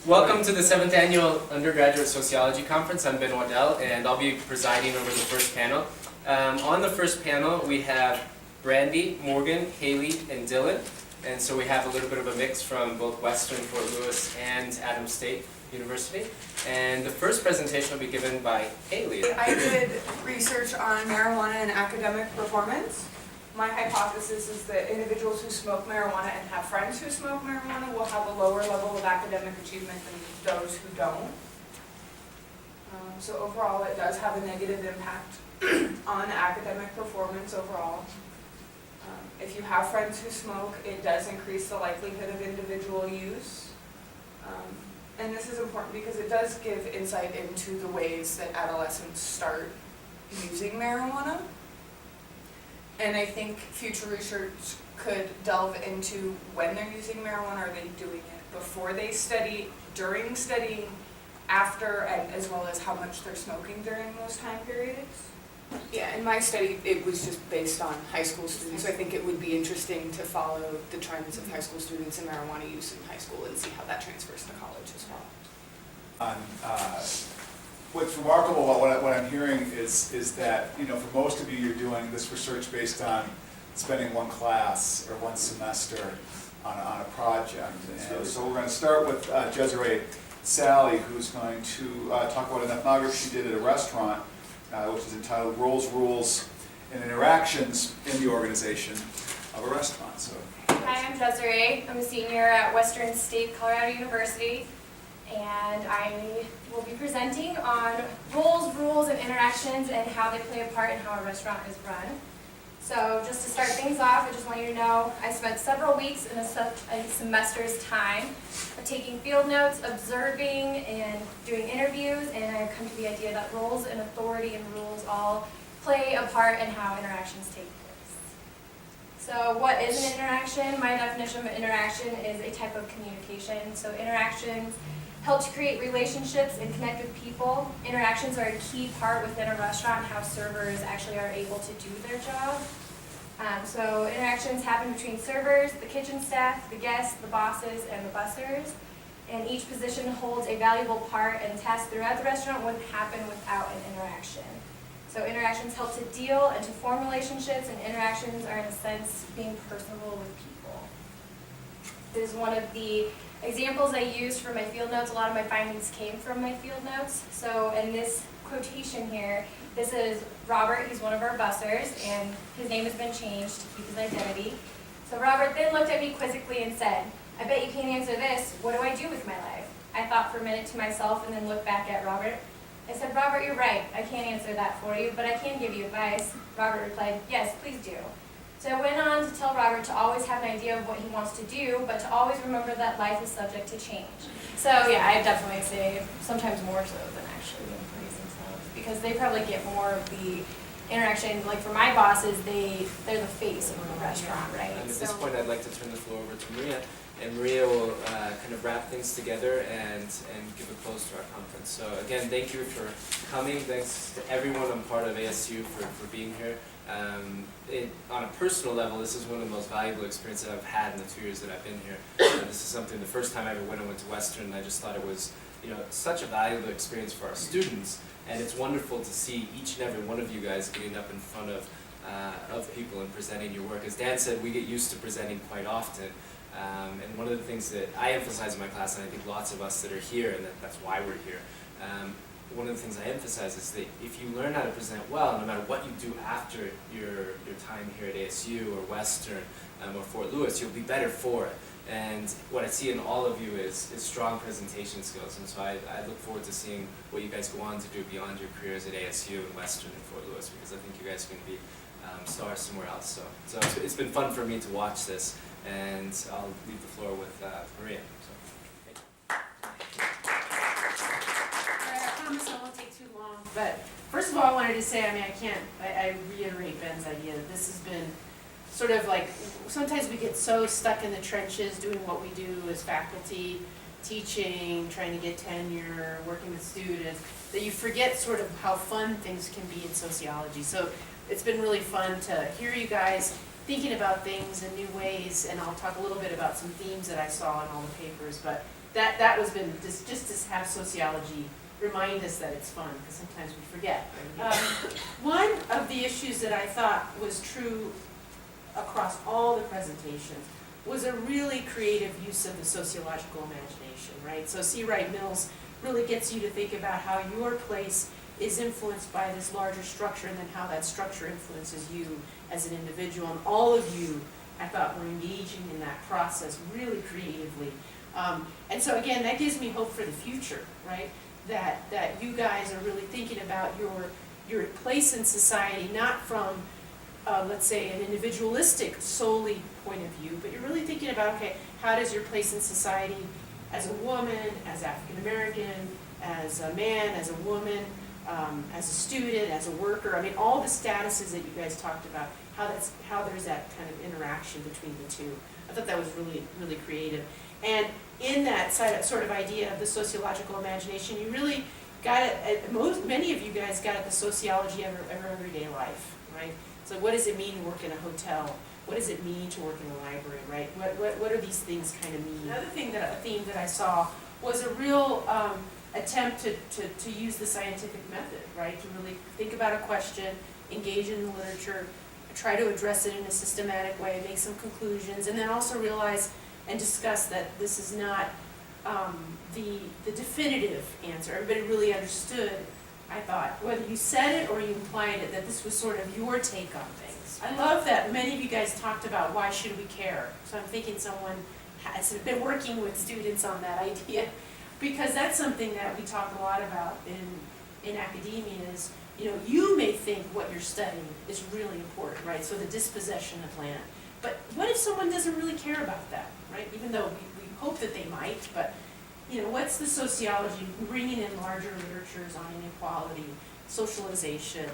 Welcome to the 7th Annual Undergraduate Sociology Conference. I'm Ben Waddell, and I'll be presiding over the first panel. On the first panel, we have Brandy, Morgan, Haley, and Dylan. And so we have a little bit of a mix from both Western, Fort Lewis, and Adams State University. And the first presentation will be given by Haley. I did research on marijuana and academic performance. My hypothesis is that individuals who smoke marijuana and have friends who smoke marijuana will have a lower level of academic achievement than those who don't. So overall, it does have a negative impact on academic performance overall. If you have friends who smoke, it does increase the likelihood of individual use. And this is important because it does give insight into the ways that adolescents start using marijuana. And I think future research could delve into when they're using marijuana. Are they doing it before they study, during studying, after, and as well as how much they're smoking during those time periods? Yeah, in my study, it was just based on high school students. So I think it would be interesting to follow the trends of high school students and marijuana use in high school and see how that transfers to college as well. What's remarkable about what I'm hearing is that, you know, for most of you, you're doing this research based on spending one class or one semester on a project. And so we're going to start with Desiree Sally, who's going to talk about an ethnography she did at a restaurant, which is entitled Roles, Rules, and Interactions in the Organization of a Restaurant. So, hi, I'm Desiree. I'm a senior at Western State Colorado University, and I will be presenting on roles, rules, and interactions and how they play a part in how a restaurant is run. So just to start things off, I just want you to know I spent several weeks in a semester's time of taking field notes, observing, and doing interviews, and I've come to the idea that roles and authority and rules all play a part in how interactions take place. So what is an interaction? My definition of interaction is a type of communication. So interactions help to create relationships and connect with people. Interactions are a key part within a restaurant, how servers actually are able to do their job. So interactions happen between servers, the kitchen staff, the guests, the bosses, and the bussers. And each position holds a valuable part, and tasks throughout the restaurant wouldn't happen without an interaction. So interactions help to deal and to form relationships, and interactions are in a sense being personable with people. This is one of the examples I used for my field notes. A lot of my findings came from my field notes. So in this quotation here, this is Robert. He's one of our bussers, and his name has been changed to keep his identity. So Robert then looked at me quizzically and said, "I bet you can't answer this. What do I do with my life?" I thought for a minute to myself and then looked back at Robert. I said, "Robert, you're right. I can't answer that for you, but I can give you advice." Robert replied, "Yes, please do." So I went on to tell Robert to always have an idea of what he wants to do, but to always remember that life is subject to change. So yeah, I definitely say sometimes more so than actually the employees themselves, because they probably get more of the interaction. Like for my bosses, they're the face of the restaurant, right? And at this point, I'd like to turn the floor over to Maria, and Maria will kind of wrap things together and give a close to our conference. So again, thank you for coming. Thanks to everyone on part of ASU for being here. On a personal level, this is one of the most valuable experiences I've had in the 2 years that I've been here. This is something, the first time I ever went to Western, I just thought it was, you know, such a valuable experience for our students, and it's wonderful to see each and every one of you guys getting up in front of people and presenting your work. As Dan said, we get used to presenting quite often, and one of the things that I emphasize in my class, and I think lots of us that are here, and that's why we're here, one of the things I emphasize is that if you learn how to present well, no matter what you do after your time here at ASU or Western or Fort Lewis, you'll be better for it. And what I see in all of you is strong presentation skills, and so I look forward to seeing what you guys go on to do beyond your careers at ASU and Western and Fort Lewis, because I think you guys are going to be stars somewhere else. So it's been fun for me to watch this, and I'll leave the floor with Maria. So, thank you. I promise I won't take too long. But first of all, I wanted to say, I reiterate Ben's idea that this has been sort of like, sometimes we get so stuck in the trenches doing what we do as faculty, teaching, trying to get tenure, working with students, that you forget sort of how fun things can be in sociology. So it's been really fun to hear you guys thinking about things in new ways, and I'll talk a little bit about some themes that I saw in all the papers, but that was been, just to have sociology remind us that it's fun, because sometimes we forget. One of the issues that I thought was true across all the presentations was a really creative use of the sociological imagination, right? So C. Wright Mills really gets you to think about how your place is influenced by this larger structure, and then how that structure influences you as an individual. And all of you, I thought, were engaging in that process really creatively. And so again, that gives me hope for the future, right? That you guys are really thinking about your place in society, not from, let's say, an individualistic solely point of view, but you're really thinking about, okay, how does your place in society as a woman, as African American, as a man, as a woman, as a student, as a worker, I mean, all the statuses that you guys talked about, how there's that kind of interaction between the two. I thought that was really, really creative. And in that sort of idea of the sociological imagination, you really got it, many of you guys got at the sociology of everyday life, right? So what does it mean to work in a hotel? What does it mean to work in a library, right? What do these things kind of mean? Another thing a theme that I saw was a real attempt to use the scientific method, right? To really think about a question, engage in the literature, try to address it in a systematic way, make some conclusions, and then also realize and discuss that this is not the definitive answer. Everybody really understood, I thought, whether you said it or you implied it, that this was sort of your take on things. I love that many of you guys talked about why should we care. So I'm thinking someone has been working with students on that idea, because that's something that we talk a lot about in academia is, you may think what you're studying is really important, right? So the dispossession of land. But what if someone doesn't really care about that, right? Even though we hope that they might, but what's the sociology, bringing in larger literatures on inequality, socialization,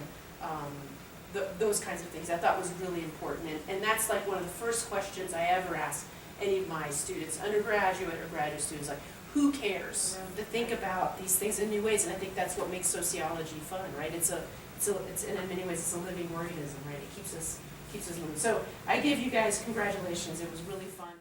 those kinds of things I thought was really important. And that's like one of the first questions I ever asked any of my students, undergraduate or graduate students, like, who cares? To think about these things in new ways, and I think that's what makes sociology fun, right? It's in many ways it's a living organism, right? It keeps us moving. So I give you guys congratulations. It was really fun.